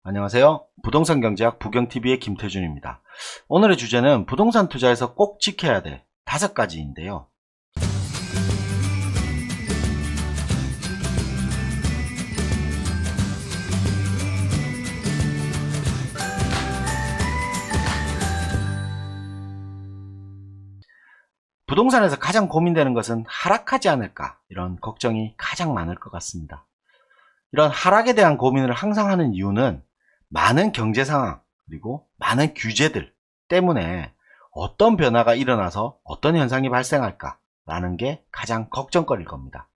안녕하세요. 부동산 경제학 부경TV의 김태준입니다. 오늘의 주제는 부동산 투자에서 꼭 지켜야 될 5가지인데요. 부동산에서 가장 고민되는 것은 하락하지 않을까, 이런 걱정이 가장 많을 것 같습니다. 이런 하락에 대한 고민을 항상 하는 이유는 많은 경제 상황 그리고 많은 규제들 때문에 어떤 변화가 일어나서 어떤 현상이 발생할까 라는 게 가장 걱정거리일 겁니다.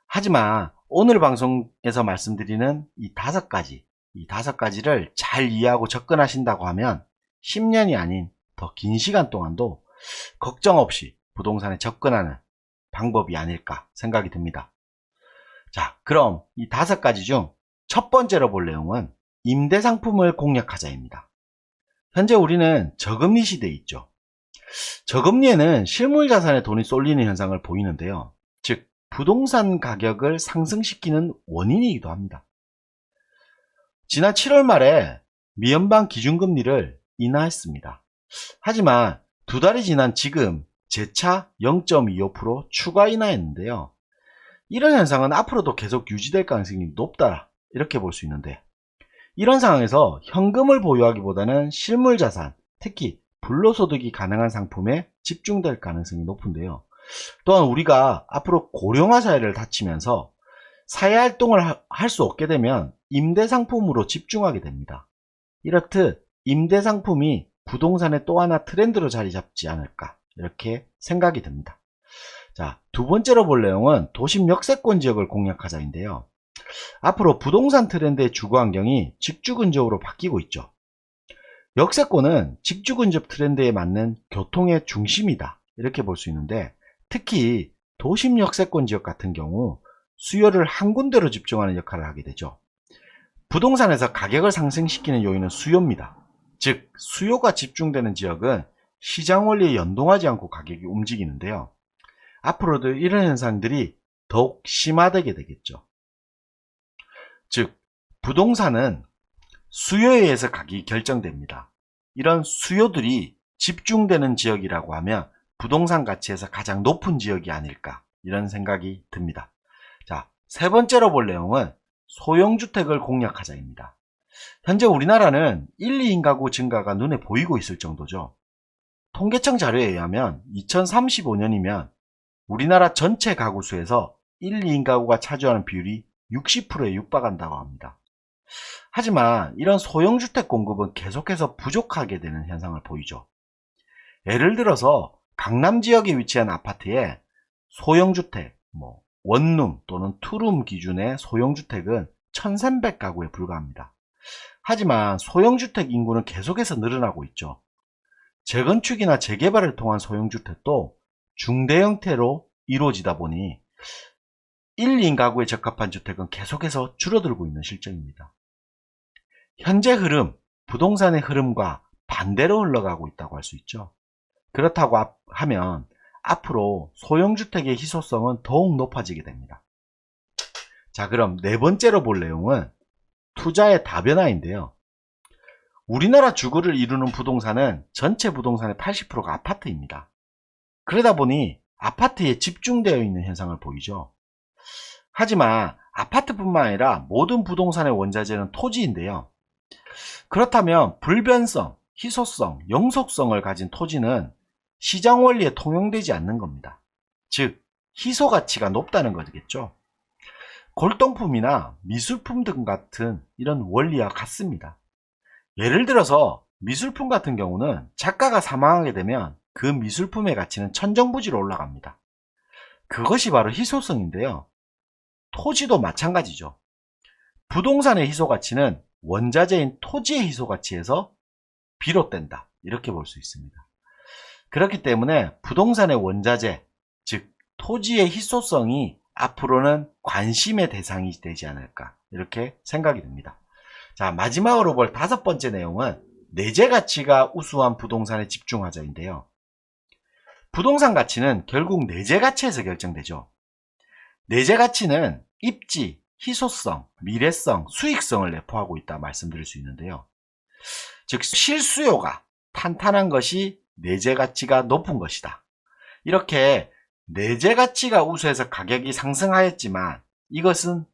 하지만 오늘 방송에서 말씀드리는 이 5가지를 잘 이해하고 접근하신다고 하면 10년이 아닌 더 긴 시간 동안도 걱정 없이 부동산에 접근하는 방법이 아닐까 생각이 듭니다. 자, 그럼 이 5가지 중 첫 번째로 볼 내용은 임대상품을 공략하자입니다. 현재 우리는 저금리 시대에 있죠. 저금리에는 실물자산에 돈이 쏠리는 현상을 보이는데요. 즉, 부동산 가격을 상승시키는 원인이기도 합니다. 지난 7월 말에 미연방 기준금리를 인하했습니다. 하지만 2달이 지난 지금 재차 0.25% 추가 인하했는데요. 이런 현상은 앞으로도 계속 유지될 가능성이 높다, 이렇게 볼 수 있는데, 이런 상황에서 현금을 보유하기보다는 실물자산, 특히 불로소득이 가능한 상품에 집중될 가능성이 높은데요. 또한 우리가 앞으로 고령화 사회를 닥치면서 사회활동을 할 수 없게 되면 임대상품으로 집중하게 됩니다. 이렇듯 임대상품이 부동산의 또 하나 트렌드로 자리 잡지 않을까, 이렇게 생각이 듭니다. 자, 두 번째로 볼 내용은 도심 역세권 지역을 공략하자인데요. 앞으로 부동산 트렌드의 주거 환경이 직주 근접으로 바뀌고 있죠. 역세권은 직주 근접 트렌드에 맞는 교통의 중심이다, 이렇게 볼 수 있는데, 특히 도심 역세권 지역 같은 경우 수요를 한 군데로 집중하는 역할을 하게 되죠. 부동산에서 가격을 상승시키는 요인은 수요입니다. 즉, 수요가 집중되는 지역은 시장 원리에 연동하지 않고 가격이 움직이는데요. 앞으로도 이런 현상들이 더욱 심화되게 되겠죠. 즉, 부동산은 수요에 의해서 가격이 결정됩니다. 이런 수요들이 집중되는 지역이라고 하면 부동산 가치에서 가장 높은 지역이 아닐까, 이런 생각이 듭니다. 자, 세 번째로 볼 내용은 소형주택을 공략하자입니다. 현재 우리나라는 1, 2인 가구 증가가 눈에 보이고 있을 정도죠. 통계청 자료에 의하면 2035년이면 우리나라 전체 가구 수에서 1, 2인 가구가 차지하는 비율이 60%에 육박한다고 합니다. 하지만 이런 소형주택 공급은 계속해서 부족하게 되는 현상을 보이죠. 예를 들어서 강남 지역에 위치한 아파트에 소형주택, 원룸 또는 투룸 기준의 소형주택은 1300가구에 불과합니다. 하지만 소형주택 인구는 계속해서 늘어나고 있죠. 재건축이나 재개발을 통한 소형주택도 중대 형태로 이루어지다 보니 1, 2인 가구에 적합한 주택은 계속해서 줄어들고 있는 실정입니다. 현재 흐름, 부동산의 흐름과 반대로 흘러가고 있다고 할 수 있죠. 그렇다고 하면 앞으로 소형주택의 희소성은 더욱 높아지게 됩니다. 자, 그럼 네 번째로 볼 내용은 투자의 다변화인데요. 우리나라 주거를 이루는 부동산은 전체 부동산의 80%가 아파트입니다. 그러다 보니 아파트에 집중되어 있는 현상을 보이죠. 하지만 아파트뿐만 아니라 모든 부동산의 원자재는 토지인데요. 그렇다면 불변성, 희소성, 영속성을 가진 토지는 시장 원리에 통용되지 않는 겁니다. 즉, 희소 가치가 높다는 거겠죠. 골동품이나 미술품 등 같은 이런 원리와 같습니다. 예를 들어서 미술품 같은 경우는 작가가 사망하게 되면 그 미술품의 가치는 천정부지로 올라갑니다. 그것이 바로 희소성인데요. 토지도 마찬가지죠. 부동산의 희소 가치는 원자재인 토지의 희소 가치에서 비롯된다, 이렇게 볼 수 있습니다. 그렇기 때문에 부동산의 원자재, 즉 토지의 희소성이 앞으로는 관심의 대상이 되지 않을까, 이렇게 생각이 듭니다. 자, 마지막으로 볼 5번째 내용은 내재 가치가 우수한 부동산에 집중하자인데요. 부동산 가치는 결국 내재 가치에서 결정되죠. 내재 가치는 입지, 희소성, 미래성, 수익성을 내포하고 있다 말씀드릴 수 있는데요. 즉 실수요가 탄탄한 것이 내재 가치가 높은 것이다. 이렇게 내재 가치가 우수해서 가격이 상승하였지만 이것은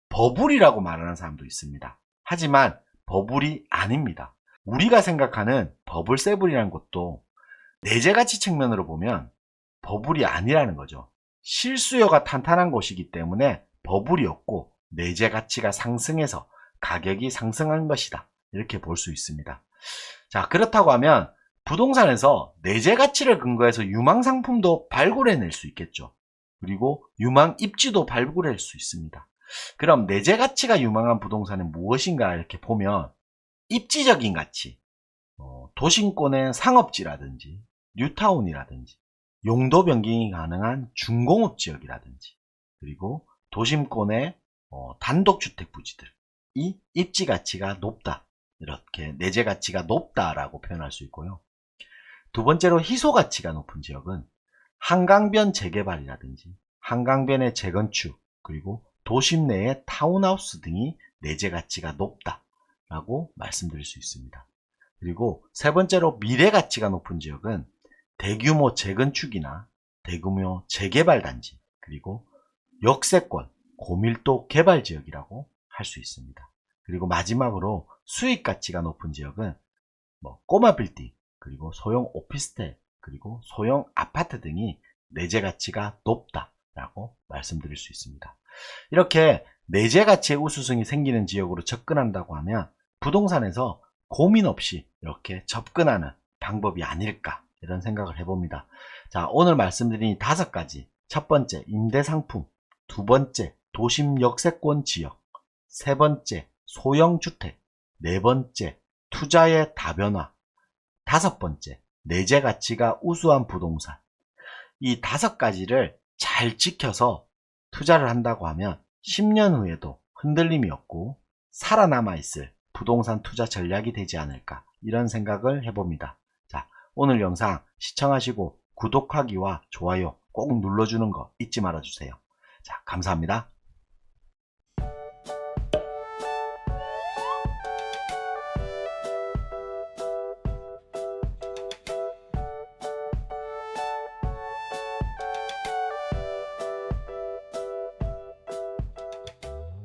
버블이라고 말하는 사람도 있습니다. 하지만 버블이 아닙니다. 우리가 생각하는 버블세블이라는 것도 내재 가치 측면으로 보면 버블이 아니라는 거죠. 실수요가 탄탄한 곳이기 때문에 버블이 없고 내재 가치가 상승해서 가격이 상승한 것이다. 이렇게 볼 수 있습니다. 자, 그렇다고 하면 부동산에서 내재 가치를 근거해서 유망 상품도 발굴해낼 수 있겠죠. 그리고 유망 입지도 발굴할 수 있습니다. 그럼 내재 가치가 유망한 부동산은 무엇인가 이렇게 보면 입지적인 가치, 도심권의 상업지라든지 뉴타운이라든지 용도 변경이 가능한 중공업 지역이라든지 그리고 도심권의 단독주택 부지들, 이 입지 가치가 높다. 이렇게 내재 가치가 높다라고 표현할 수 있고요. 두 번째로 희소 가치가 높은 지역은 한강변 재개발이라든지 한강변의 재건축 그리고 도심 내의 타운하우스 등이 내재 가치가 높다라고 말씀드릴 수 있습니다. 그리고 세 번째로 미래 가치가 높은 지역은 대규모 재건축이나 대규모 재개발 단지 그리고 역세권, 고밀도 개발 지역이라고 할 수 있습니다. 그리고 마지막으로 수익 가치가 높은 지역은 꼬마 빌딩, 그리고 소형 오피스텔, 그리고 소형 아파트 등이 내재 가치가 높다라고 말씀드릴 수 있습니다. 이렇게 내재 가치의 우수성이 생기는 지역으로 접근한다고 하면 부동산에서 고민 없이 이렇게 접근하는 방법이 아닐까 이런 생각을 해봅니다. 자, 오늘 말씀드린 5가지, 첫 번째 임대상품, 두 번째 도심 역세권 지역, 세 번째 소형 주택, 네 번째 투자의 다변화, 다섯 번째 내재 가치가 우수한 부동산. 이 5가지를 잘 지켜서 투자를 한다고 하면 10년 후에도 흔들림이 없고 살아남아 있을 부동산 투자 전략이 되지 않을까 이런 생각을 해봅니다. 자, 오늘 영상 시청하시고 구독하기와 좋아요 꼭 눌러주는 거 잊지 말아주세요. 자, 감사합니다.